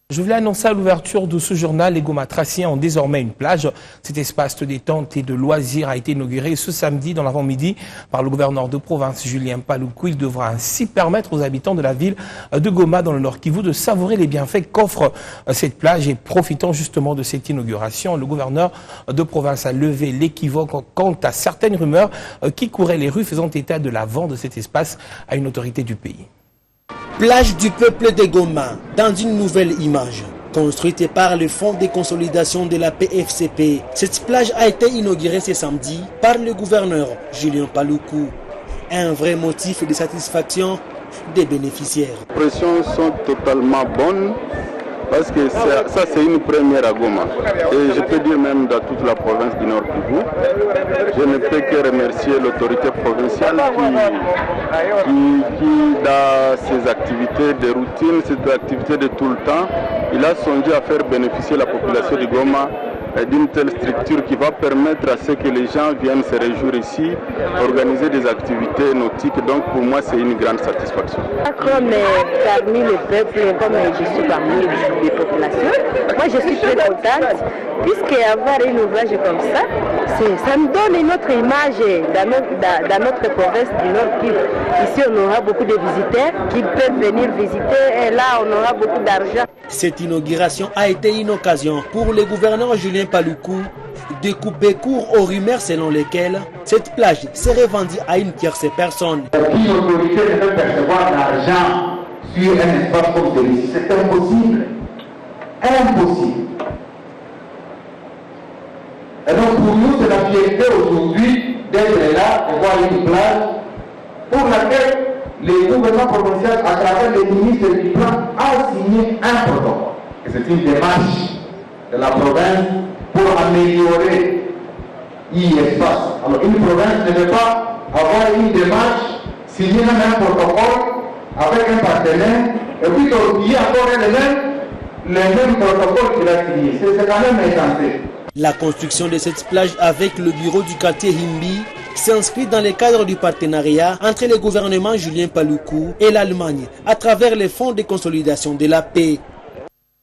Je voulais annoncer à l'ouverture de ce journal, les Goma-Traciens ont désormais une plage. Cet espace de détente et de loisirs a été inauguré ce samedi dans l'avant-midi par le gouverneur de province, Julien Paluku. Il devra ainsi permettre aux habitants de la ville de Goma, dans le Nord Kivu, de savourer les bienfaits qu'offre cette plage. Et profitant justement de cette inauguration, le gouverneur de province a levé l'équivoque quant à certaines rumeurs qui couraient les rues faisant état de la vente de cet espace à une autorité du pays. Plage du peuple de Goma, dans une nouvelle image. Construite par le Fonds de consolidation de la PFCP, cette plage a été inaugurée ce samedi par le gouverneur Julien Paluku. Un vrai motif de satisfaction des bénéficiaires. Les pressions sont totalement bonnes parce que ça c'est une première à Goma. Et je peux dire même dans toute la province du Nord Kivu. Je ne peux que remercier l'autorité provinciale qui dans ses activités de routine, ses activités de tout le temps, il a songé à faire bénéficier la population de Goma d'une telle structure qui va permettre à ce que les gens viennent se réjouir ici, organiser des activités nautiques. Donc pour moi, c'est une grande satisfaction. Comme parmi le peuple, comme je suis parmi les populations, moi je suis très contente, puisque avoir un ouvrage comme ça, ça me donne une autre image dans notre province du Nord Kivu. Ici, on aura beaucoup de visiteurs qui peuvent venir visiter et là, on aura beaucoup d'argent. Cette inauguration a été une occasion pour le gouverneur Julien Paluku de couper court aux rumeurs selon lesquelles cette plage serait vendue à une tierce personne. Aucune autorité ne peut percevoir l'argent sur un espace comme celui-ci. C'est impossible. Impossible. Et donc pour nous, c'est la fierté aujourd'hui d'être là, de voir une plage pour laquelle le gouvernement provincial, à travers les ministres du plan, a signé un protocole. Et c'est une démarche de la province pour améliorer l'espace. Alors une province ne peut pas avoir une démarche, signer un protocole avec un partenaire, et puis qu'il y ait encore le même protocole qu'il a signé. C'est quand même insensé. La construction de cette plage avec le bureau du quartier Himbi s'inscrit dans le cadre du partenariat entre le gouvernement Julien Paluku et l'Allemagne à travers les fonds de consolidation de la paix.